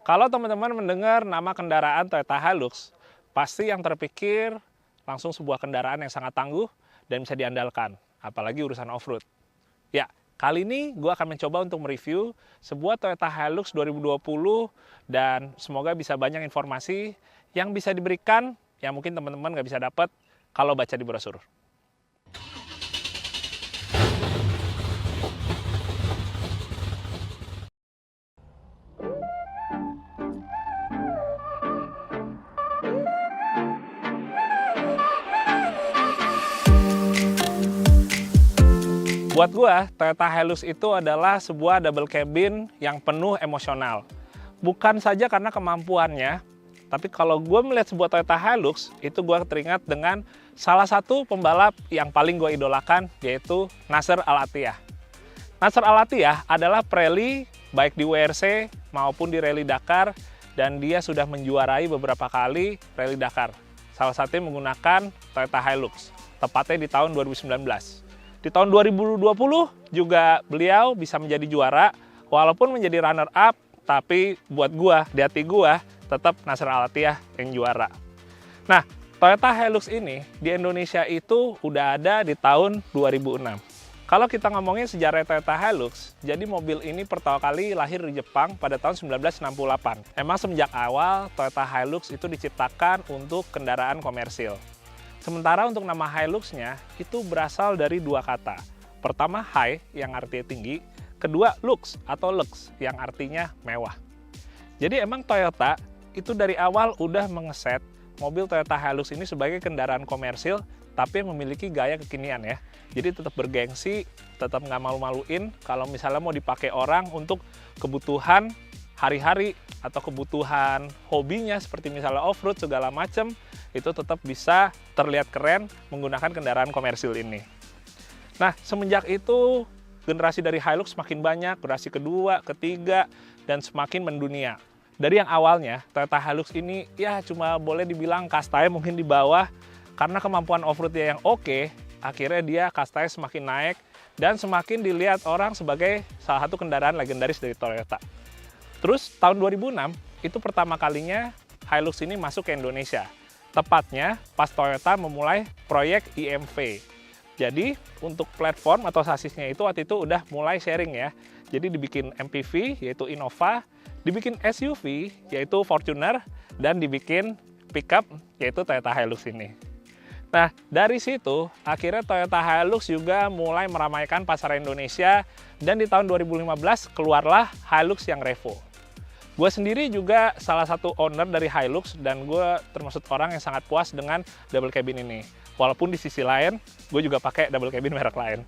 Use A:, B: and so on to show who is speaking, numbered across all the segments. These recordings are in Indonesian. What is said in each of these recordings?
A: Kalau teman-teman mendengar nama kendaraan Toyota Hilux, pasti yang terpikir langsung sebuah kendaraan yang sangat tangguh dan bisa diandalkan, apalagi urusan off-road. Ya, kali ini gue akan mencoba untuk mereview sebuah Toyota Hilux 2020 dan semoga bisa banyak informasi yang bisa diberikan yang mungkin teman-teman nggak bisa dapat kalau baca di brosur. Buat gua, Toyota Hilux itu adalah sebuah double cabin yang penuh emosional. Bukan saja karena kemampuannya, tapi kalau gua melihat sebuah Toyota Hilux, itu gua teringat dengan salah satu pembalap yang paling gua idolakan, yaitu Nasser Al-Attiyah. Nasser Al-Attiyah adalah preli baik di WRC maupun di Rally Dakar, dan dia sudah menjuarai beberapa kali Rally Dakar. Salah satunya menggunakan Toyota Hilux, tepatnya di tahun 2019. Di tahun 2020 juga beliau bisa menjadi juara, walaupun menjadi runner up, tapi buat gua, di hati gua, tetap Nasser Al-Attiyah yang juara. Nah, Toyota Hilux ini di Indonesia itu udah ada di tahun 2006. Kalau kita ngomongin sejarah Toyota Hilux, jadi mobil ini pertama kali lahir di Jepang pada tahun 1968. Emang semenjak awal, Toyota Hilux itu diciptakan untuk kendaraan komersil. Sementara untuk nama Hilux-nya itu berasal dari dua kata. Pertama, high yang artinya tinggi, kedua lux atau lux yang artinya mewah. Jadi emang Toyota itu dari awal udah mengeset mobil Toyota Hilux ini sebagai kendaraan komersil tapi yang memiliki gaya kekinian ya. Jadi tetap bergengsi, tetap nggak malu-maluin kalau misalnya mau dipakai orang untuk kebutuhan hari-hari atau kebutuhan hobinya seperti misalnya off-road segala macam, itu tetap bisa terlihat keren menggunakan kendaraan komersil ini. Nah, semenjak itu generasi dari Hilux semakin banyak, generasi kedua, ketiga, dan semakin mendunia. Dari yang awalnya, Toyota Hilux ini ya cuma boleh dibilang kastanya mungkin di bawah, karena kemampuan off-roadnya yang oke, akhirnya dia kastanya semakin naik, dan semakin dilihat orang sebagai salah satu kendaraan legendaris dari Toyota. Terus tahun 2006, itu pertama kalinya Hilux ini masuk ke Indonesia. Tepatnya pas Toyota memulai proyek IMV. Jadi untuk platform atau sasisnya itu waktu itu udah mulai sharing ya. Jadi dibikin MPV yaitu Innova, dibikin SUV yaitu Fortuner, dan dibikin pickup yaitu Toyota Hilux ini. Nah dari situ akhirnya Toyota Hilux juga mulai meramaikan pasar Indonesia, dan di tahun 2015 keluarlah Hilux yang Revo. Gue sendiri juga salah satu owner dari Hilux, dan gue termasuk orang yang sangat puas dengan double cabin ini. Walaupun di sisi lain, gue juga pakai double cabin merek lain.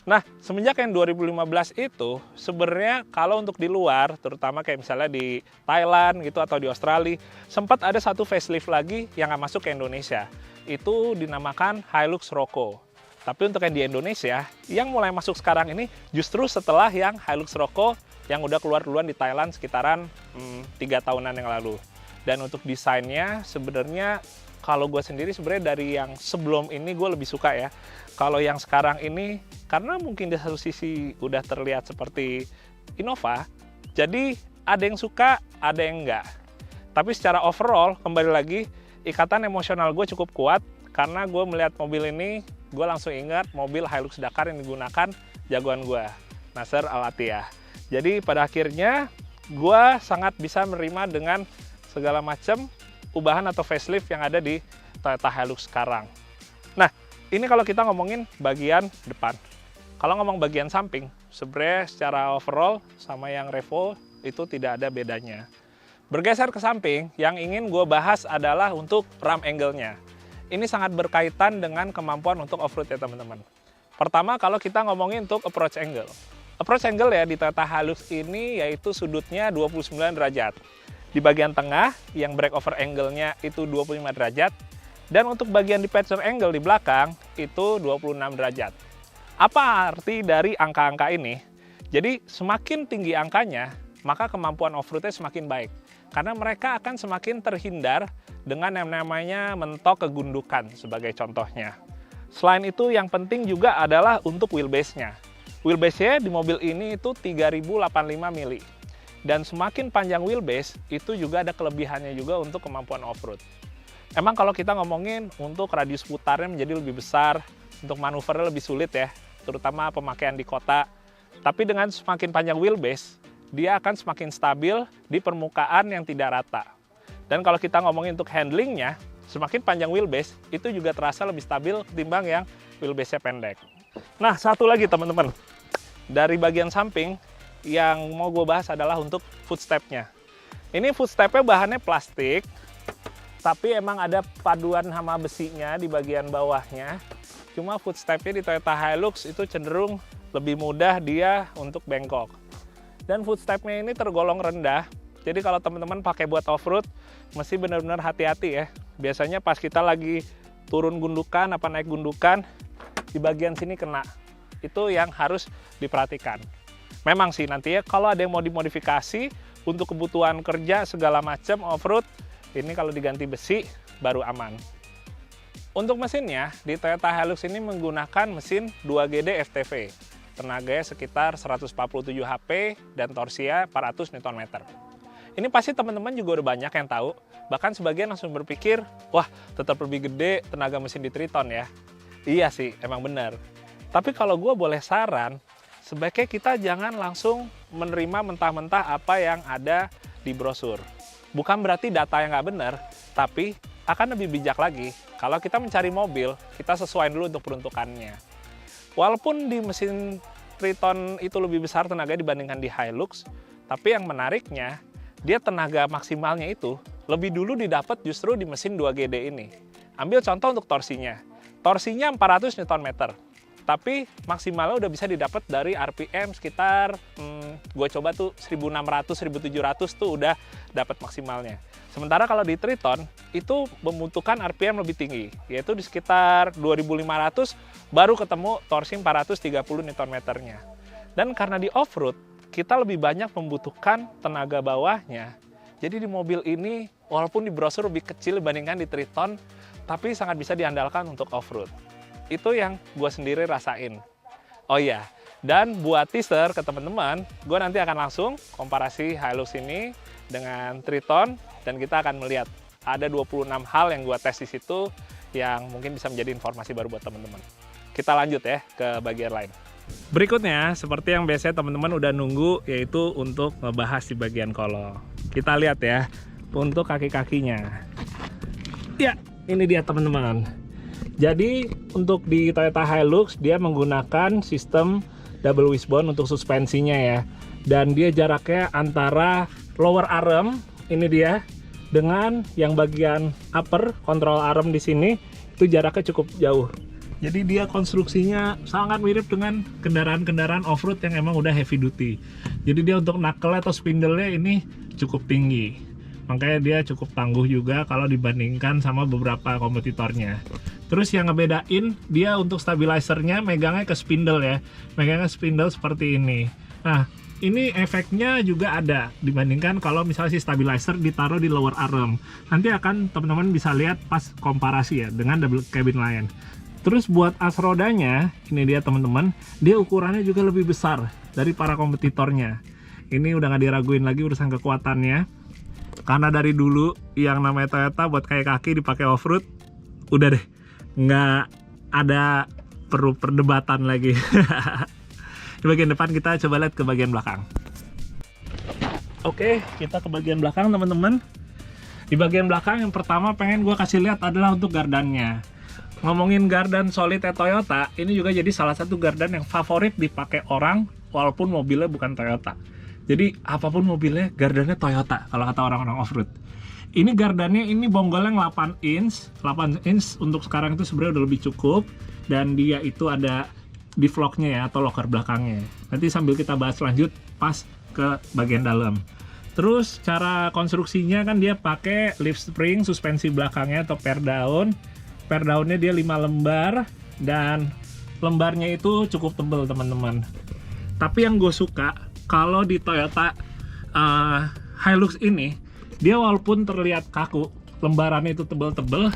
A: Nah, semenjak yang 2015 itu, sebenarnya kalau untuk di luar, terutama kayak misalnya di Thailand gitu atau di Australia, sempat ada satu facelift lagi yang nggak masuk ke Indonesia. Itu dinamakan Hilux Roco. Tapi untuk yang di Indonesia, yang mulai masuk sekarang ini justru setelah yang Hilux Roco yang udah keluar duluan di Thailand sekitaran 3 tahunan yang lalu. Dan untuk desainnya sebenarnya kalau gue sendiri sebenarnya dari yang sebelum ini gue lebih suka ya. Kalau yang sekarang ini karena mungkin di satu sisi udah terlihat seperti Innova, jadi ada yang suka, ada yang enggak. Tapi secara overall kembali lagi ikatan emosional gue cukup kuat karena gue melihat mobil ini gue langsung ingat mobil Hilux Dakar yang digunakan jagoan gue, Nasser Al-Attiyah. Jadi pada akhirnya gue sangat bisa menerima dengan segala macam ubahan atau facelift yang ada di Toyota Hilux sekarang. Nah, ini kalau kita ngomongin bagian depan. Kalau ngomong bagian samping, sebenarnya secara overall sama yang Revo itu tidak ada bedanya. Bergeser ke samping, yang ingin gue bahas adalah untuk ram angle-nya. Ini sangat berkaitan dengan kemampuan untuk off-road ya teman-teman. Pertama, kalau kita ngomongin untuk approach angle. Approach angle ya di Toyota Hilux ini yaitu sudutnya 29 derajat. Di bagian tengah yang breakover angle-nya itu 25 derajat. Dan untuk bagian departure angle di belakang itu 26 derajat. Apa arti dari angka-angka ini? Jadi semakin tinggi angkanya, maka kemampuan off-roadnya semakin baik. Karena mereka akan semakin terhindar dengan yang namanya mentok kegundukan sebagai contohnya. Selain itu yang penting juga adalah untuk wheelbase-nya. Wheelbase-nya di mobil ini itu 3085 mili. Dan semakin panjang wheelbase, itu juga ada kelebihannya juga untuk kemampuan off-road. Emang kalau kita ngomongin untuk radius putarnya menjadi lebih besar, untuk manuvernya lebih sulit ya, terutama pemakaian di kota. Tapi dengan semakin panjang wheelbase, dia akan semakin stabil di permukaan yang tidak rata. Dan kalau kita ngomongin untuk handlingnya, semakin panjang wheelbase, itu juga terasa lebih stabil ketimbang yang wheelbase-nya pendek. Nah, satu lagi teman-teman. Dari bagian samping, yang mau gue bahas adalah untuk footstep-nya. Ini footstep-nya bahannya plastik, tapi emang ada paduan hama besinya di bagian bawahnya. Cuma footstep-nya di Toyota Hilux itu cenderung lebih mudah dia untuk bengkok. Dan footstep-nya ini tergolong rendah, jadi kalau teman-teman pakai buat off-road, mesti benar-benar hati-hati ya. Biasanya pas kita lagi turun gundukan, apa naik gundukan, di bagian sini kena. Itu yang harus diperhatikan. Memang sih nanti ya kalau ada yang mau dimodifikasi untuk kebutuhan kerja segala macam off-road, ini kalau diganti besi baru aman. Untuk mesinnya, di Toyota Hilux ini menggunakan mesin 2GD FTV. Tenaganya sekitar 147 HP dan torsinya 400 Nm. Ini pasti teman-teman juga udah banyak yang tahu. Bahkan sebagian langsung berpikir, wah tetap lebih gede tenaga mesin di Triton ya. Iya sih, emang benar. Tapi kalau gue boleh saran, sebaiknya kita jangan langsung menerima mentah-mentah apa yang ada di brosur. Bukan berarti data yang nggak benar, tapi akan lebih bijak lagi kalau kita mencari mobil, kita sesuaiin dulu untuk peruntukannya. Walaupun di mesin Triton itu lebih besar tenaga dibandingkan di Hilux, tapi yang menariknya, dia tenaga maksimalnya itu lebih dulu didapat justru di mesin 2GD ini. Ambil contoh untuk torsinya. Torsinya 400 Nm. Tapi maksimalnya udah bisa didapat dari RPM sekitar, gue coba tuh 1600-1700 tuh udah dapat maksimalnya. Sementara kalau di Triton, itu membutuhkan RPM lebih tinggi, yaitu di sekitar 2500 baru ketemu torsi 430 Nm-nya. Dan karena di off-road, kita lebih banyak membutuhkan tenaga bawahnya. Jadi di mobil ini, walaupun di brosur lebih kecil dibandingkan di Triton, tapi sangat bisa diandalkan untuk off-road. Itu yang gue sendiri rasain. Oh iya, dan buat teaser ke teman-teman, gue nanti akan langsung komparasi Hilux ini dengan Triton, dan kita akan melihat ada 26 hal yang gue tes di situ yang mungkin bisa menjadi informasi baru buat teman-teman. Kita lanjut ya ke bagian lain. Berikutnya, seperti yang biasanya teman-teman udah nunggu, yaitu untuk ngebahas di bagian kolong. Kita lihat ya, untuk kaki-kakinya. Ya, ini dia teman-teman. Jadi untuk di Toyota Hilux dia menggunakan sistem double wishbone untuk suspensinya ya. Dan dia jaraknya antara lower arm ini dia dengan yang bagian upper control arm di sini itu jaraknya cukup jauh. Jadi dia konstruksinya sangat mirip dengan kendaraan-kendaraan off-road yang emang udah heavy duty. Jadi dia untuk knuckle atau spindle-nya ini cukup tinggi. Makanya dia cukup tangguh juga kalau dibandingkan sama beberapa kompetitornya. Terus yang ngebedain dia untuk stabilizernya megangnya ke spindle ya. Megangnya spindle seperti ini. Nah, ini efeknya juga ada dibandingkan kalau misalnya si stabilizer ditaruh di lower arm. Nanti akan teman-teman bisa lihat pas komparasi ya dengan double cabin lain. Terus buat as rodanya, ini dia teman-teman, dia ukurannya juga lebih besar dari para kompetitornya. Ini udah nggak diraguin lagi urusan kekuatannya. Karena dari dulu yang namanya Toyota buat kayak kaki dipakai off-road, udah deh, nggak ada perlu perdebatan lagi. Di bagian depan kita coba lihat ke bagian belakang. Oke, kita ke bagian belakang teman-teman. Di bagian belakang yang pertama pengen gue kasih lihat adalah untuk gardannya. Ngomongin gardan solid Toyota, ini juga jadi salah satu gardan yang favorit dipakai orang walaupun mobilnya bukan Toyota. Jadi apapun mobilnya, gardannya Toyota kalau kata orang-orang off-road. Ini gardannya ini bonggolnya 8 inch. 8 inch untuk sekarang itu sebenarnya udah lebih cukup. Dan dia itu ada deflognya ya, atau locker belakangnya. Nanti sambil kita bahas lanjut pas ke bagian dalam. Terus cara konstruksinya kan dia pakai lift spring, suspensi belakangnya atau per down. Per downnya dia 5 lembar dan lembarnya itu cukup tebal teman-teman. Tapi yang gue suka kalau di Toyota Hilux ini, dia walaupun terlihat kaku, lembarannya itu tebal-tebal,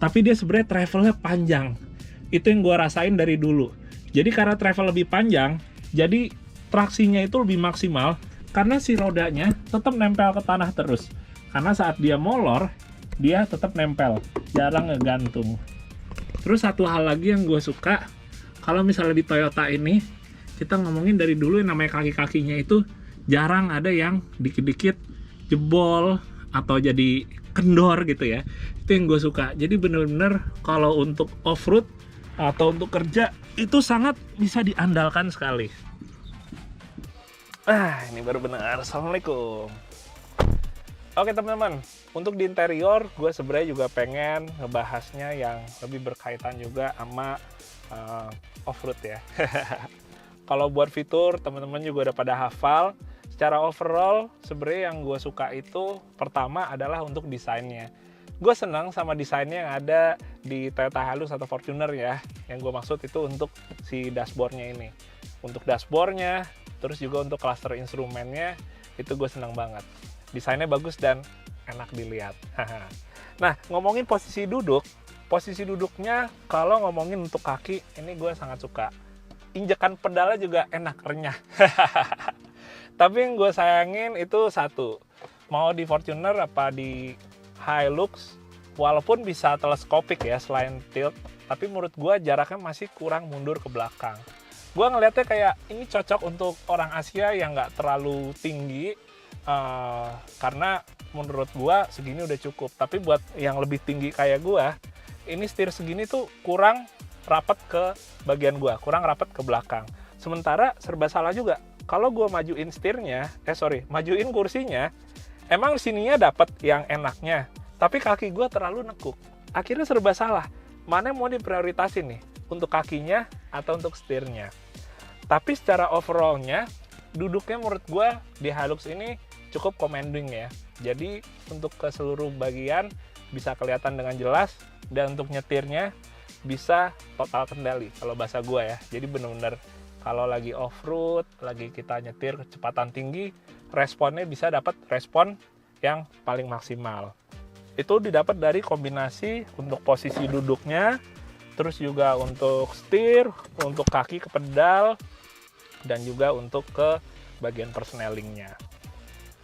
A: tapi dia sebenarnya travelnya panjang. Itu yang gue rasain dari dulu. Jadi karena travel lebih panjang, jadi traksinya itu lebih maksimal karena si rodanya tetap nempel ke tanah terus. Karena saat dia molor, dia tetap nempel, jarang ngegantung. Terus satu hal lagi yang gue suka, kalau misalnya di Toyota ini, kita ngomongin dari dulu yang namanya kaki-kakinya itu jarang ada yang dikit-dikit jebol atau jadi kendor gitu ya. Itu yang gue suka. Jadi bener-bener kalau untuk off-road atau untuk kerja itu sangat bisa diandalkan sekali. Ini baru benar. Assalamualaikum. Oke teman-teman, untuk di interior gue sebenarnya juga pengen ngebahasnya yang lebih berkaitan juga sama off-road ya. Kalau buat fitur, teman-teman juga udah pada hafal. Secara overall, sebenarnya yang gue suka itu pertama adalah untuk desainnya. Gue senang sama desainnya yang ada di Toyota Hilux atau Fortuner ya. Yang gue maksud itu untuk si dashboardnya ini. Untuk dashboardnya, terus juga untuk cluster instrumennya, itu gue senang banget. Desainnya bagus dan enak dilihat. Nah, ngomongin posisi duduknya kalau ngomongin untuk kaki, ini gue sangat suka. Injekan pedalnya juga enak, renyah. Tapi yang gue sayangin itu satu, mau di Fortuner apa di Hilux, walaupun bisa teleskopik ya selain tilt, tapi menurut gue jaraknya masih kurang mundur ke belakang. Gue ngeliatnya kayak ini cocok untuk orang Asia yang nggak terlalu tinggi, karena menurut gue segini udah cukup. Tapi buat yang lebih tinggi kayak gue, ini setir segini tuh kurang rapat ke bagian gue, kurang rapat ke belakang. Sementara serba salah juga. Kalau gue majuin majuin kursinya, emang sininya dapat yang enaknya, tapi kaki gue terlalu nekuk. Akhirnya serba salah. Mana yang mau diprioritasin nih? Untuk kakinya atau untuk setirnya? Tapi secara overallnya, duduknya menurut gue di Hilux ini cukup commanding ya. Jadi untuk ke seluruh bagian bisa kelihatan dengan jelas, dan untuk nyetirnya bisa total kendali kalau bahasa gue ya. Jadi bener-bener kalau lagi off-road, lagi kita nyetir kecepatan tinggi, responnya bisa dapat respon yang paling maksimal. Itu didapat dari kombinasi untuk posisi duduknya, terus juga untuk setir, untuk kaki ke pedal, dan juga untuk ke bagian persnelingnya.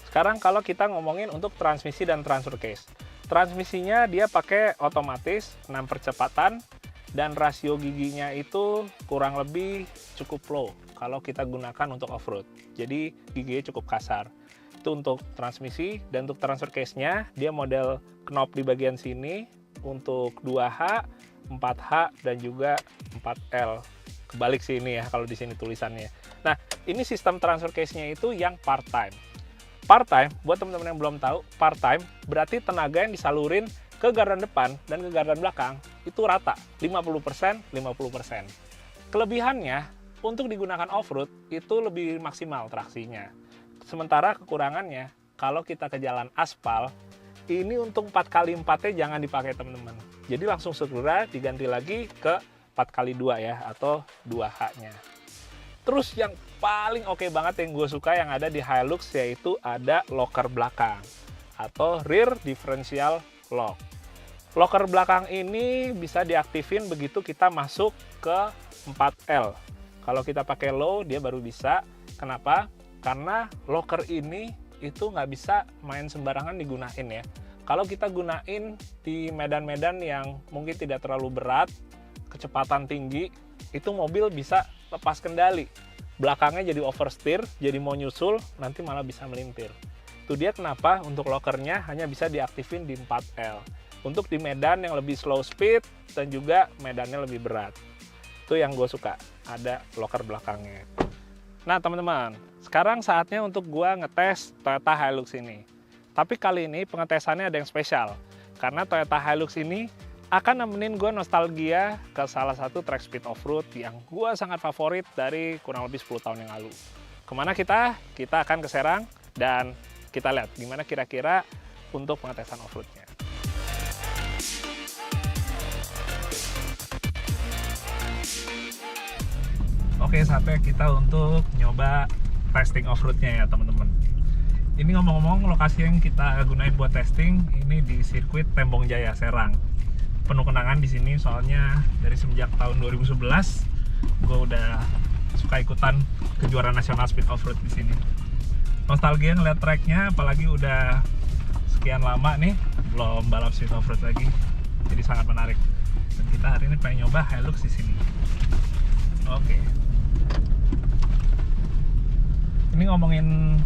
A: Sekarang kalau kita ngomongin untuk transmisi dan transfer case. Transmisinya dia pakai otomatis 6 percepatan, dan rasio giginya itu kurang lebih cukup low kalau kita gunakan untuk off-road. Jadi giginya cukup kasar. Itu untuk transmisi. Dan untuk transfer case-nya, dia model knob di bagian sini untuk 2H, 4H, dan juga 4L. Kebalik sih ini ya kalau di sini tulisannya. Nah, ini sistem transfer case-nya itu yang part-time. Part-time, buat teman-teman yang belum tahu, part-time berarti tenaga yang disalurin ke gardan depan dan ke gardan belakang itu rata, 50%, 50%. Kelebihannya, untuk digunakan off-road itu lebih maksimal traksinya. Sementara kekurangannya, kalau kita ke jalan aspal, ini untuk 4x4-nya jangan dipakai teman-teman. Jadi langsung segera diganti lagi ke 4x2 ya, atau 2H-nya. Terus yang paling oke banget yang gue suka yang ada di Hilux yaitu ada locker belakang atau rear differential lock. Locker belakang ini bisa diaktifin begitu kita masuk ke 4L. Kalau kita pakai low, dia baru bisa. Kenapa? Karena locker ini itu nggak bisa main sembarangan digunain ya. Kalau kita gunain di medan-medan yang mungkin tidak terlalu berat, kecepatan tinggi, itu mobil bisa lepas kendali. Belakangnya jadi oversteer, jadi mau nyusul, nanti malah bisa melintir. Itu dia kenapa untuk lockernya hanya bisa diaktifin di 4L. Untuk di medan yang lebih slow speed dan juga medannya lebih berat. Itu yang gue suka, ada locker belakangnya. Nah teman-teman, sekarang saatnya untuk gue ngetes Toyota Hilux ini. Tapi kali ini pengetesannya ada yang spesial. Karena Toyota Hilux ini akan nemenin gue nostalgia ke salah satu track speed off-road yang gue sangat favorit dari kurang lebih 10 tahun yang lalu. Kemana kita? Kita akan ke Serang dan kita lihat gimana kira-kira untuk pengetesan off-roadnya. Oke, saatnya kita untuk nyoba testing off-roadnya ya teman-teman. Ini ngomong-ngomong, lokasi yang kita gunain buat testing ini di sirkuit Tembong Jaya, Serang. Penuh kenangan di sini soalnya dari semenjak tahun 2011 gue udah suka ikutan kejuaraan nasional speed off-road di sini. nostalgia ngeliat tracknya, apalagi udah sekian lama nih belum balap street off-road lagi, jadi sangat menarik. Dan kita hari ini pengen nyoba Hilux di sini. Oke. Ini ngomongin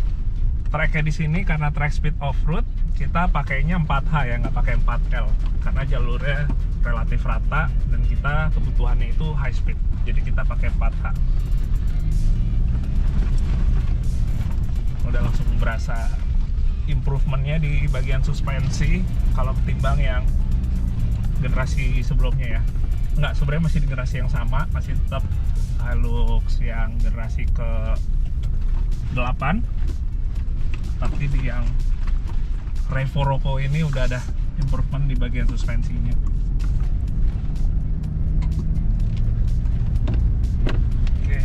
A: tracknya di sini, karena track speed off-road kita pakainya 4H ya, nggak pakai 4L, karena jalurnya relatif rata dan kita kebutuhannya itu high speed, jadi kita pakai 4H. Udah langsung berasa improvementnya di bagian suspensi kalau ketimbang yang generasi sebelumnya ya. Nggak, sebenarnya masih di generasi yang sama, masih tetap Hilux yang generasi ke 8, tapi di yang Revo Rocco ini udah ada improvement di bagian suspensinya. Oke.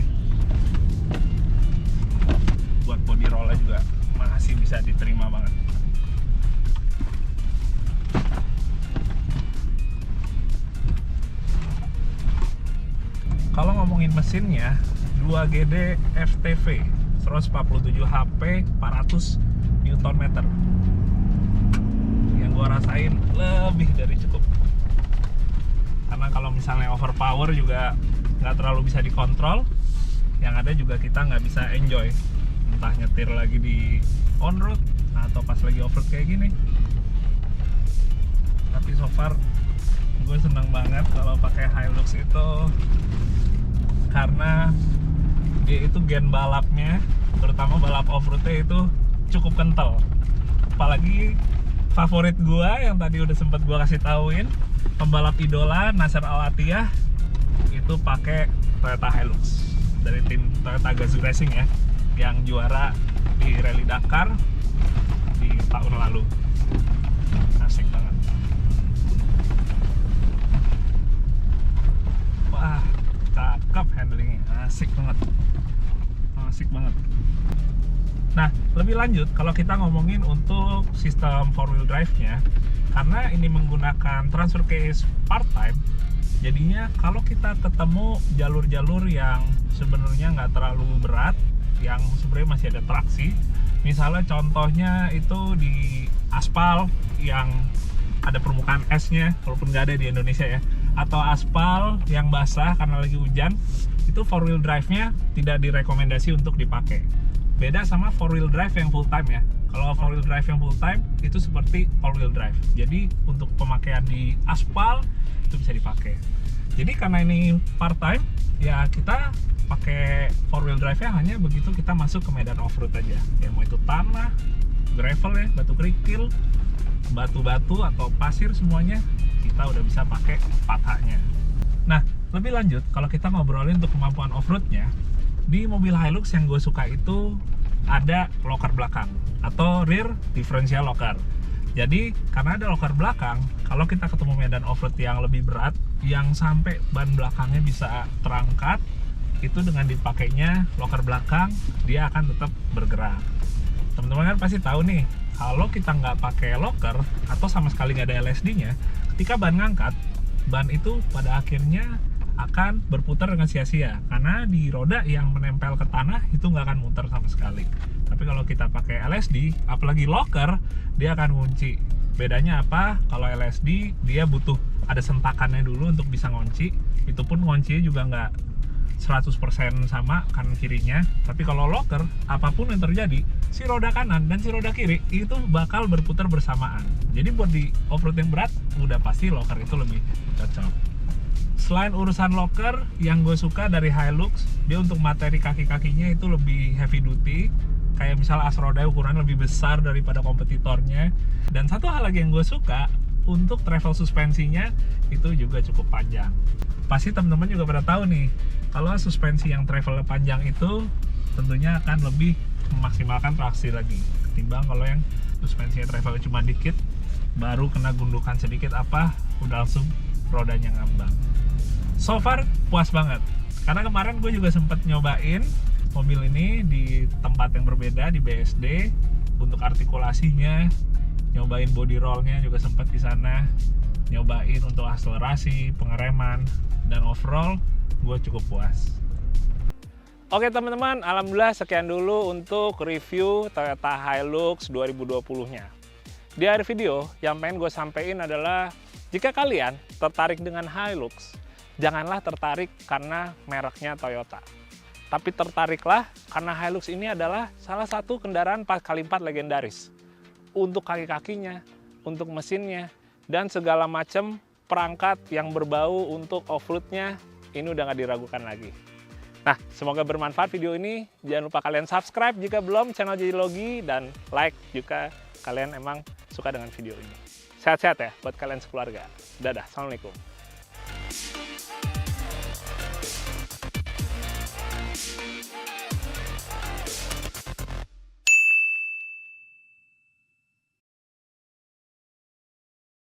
A: Buat body roll juga masih bisa diterima banget. Kalau ngomongin mesinnya, 2GD FTV 147 HP 400 Nm. Yang gua rasain lebih dari cukup. Karena kalau misalnya overpower juga nggak terlalu bisa dikontrol, yang ada juga kita nggak bisa enjoy, entah nyetir lagi di on road atau pas lagi off road kayak gini. Tapi so far gue seneng banget kalau pakai Hilux itu, karena dia itu gen balapnya, terutama balap off-roadnya itu cukup kental. Apalagi favorit gua yang tadi udah sempet gua kasih tauin, pembalap idola Nasser Al-Attiyah itu pakai Toyota Hilux dari tim Toyota Gazoo Racing ya, yang juara di Rally Dakar di tahun lalu. Asik banget. Wah, cakep handlingnya, asik banget. Asik banget. Nah, lebih lanjut kalau kita ngomongin untuk sistem 4-wheel drive-nya, karena ini menggunakan transfer case part-time, jadinya kalau kita ketemu jalur-jalur yang sebenarnya nggak terlalu berat, yang sebenarnya masih ada traksi, misalnya contohnya itu di aspal yang ada permukaan esnya, walaupun nggak ada di Indonesia ya, atau aspal yang basah karena lagi hujan, itu 4-wheel drive-nya tidak direkomendasi untuk dipakai. Beda sama 4-wheel drive yang full time ya. Kalau 4-wheel drive yang full time itu seperti all-wheel drive. Jadi untuk pemakaian di aspal itu bisa dipakai. Jadi karena ini part time, ya kita pakai 4-wheel drive-nya hanya begitu kita masuk ke medan off-road aja. Ya mau itu tanah, gravel ya, batu kerikil, batu-batu atau pasir, semuanya kita udah bisa pakai 4H-nya. Nah, lebih lanjut kalau kita ngobrolin untuk kemampuan off-roadnya, di mobil Hilux yang gue suka itu ada locker belakang atau rear differential locker. Jadi karena ada locker belakang, kalau kita ketemu medan off-road yang lebih berat, yang sampai ban belakangnya bisa terangkat, itu dengan dipakainya locker belakang, dia akan tetap bergerak. Teman-teman kan pasti tahu nih, kalau kita nggak pakai locker atau sama sekali nggak ada LSD-nya, ketika ban ngangkat, ban itu pada akhirnya akan berputar dengan sia-sia, karena di roda yang menempel ke tanah itu nggak akan muter sama sekali. Tapi kalau kita pakai LSD, apalagi locker, dia akan ngunci. Bedanya apa? Kalau LSD dia butuh ada sentakannya dulu untuk bisa ngunci, itu pun nguncinya juga nggak 100% sama kanan kirinya. Tapi kalau locker, apapun yang terjadi, si roda kanan dan si roda kiri itu bakal berputar bersamaan. Jadi buat di off-road yang berat, udah pasti locker itu lebih cocok. Selain urusan locker, yang gue suka dari Hilux, dia untuk materi kaki-kakinya itu lebih heavy duty. Kayak misalnya as roda ukurannya lebih besar daripada kompetitornya. Dan satu hal lagi yang gue suka, untuk travel suspensinya itu juga cukup panjang. Pasti teman-teman juga pada tahu nih, kalau suspensi yang travel panjang itu tentunya akan lebih memaksimalkan traksi lagi ketimbang kalau yang suspensinya travel cuma dikit, baru kena gundukan sedikit udah langsung rodanya ngambang. So far puas banget, karena kemarin gue juga sempat nyobain mobil ini di tempat yang berbeda, di BSD, untuk artikulasinya, nyobain body rollnya juga sempat di sana, nyobain untuk akselerasi, pengereman, dan overall gue cukup puas. Oke teman-teman, alhamdulillah sekian dulu untuk review Toyota Hilux 2020-nya. Di akhir video, yang pengen gue sampaikan adalah jika kalian tertarik dengan Hilux, janganlah tertarik karena mereknya Toyota. Tapi tertariklah karena Hilux ini adalah salah satu kendaraan 4x4 legendaris. Untuk kaki-kakinya, untuk mesinnya, dan segala macam perangkat yang berbau untuk off-roadnya, ini udah nggak diragukan lagi. Nah, semoga bermanfaat video ini. Jangan lupa kalian subscribe jika belum channel Jadilogi, dan like jika kalian emang suka dengan video ini. Sehat-sehat ya buat kalian sekeluarga. Dadah, Assalamualaikum.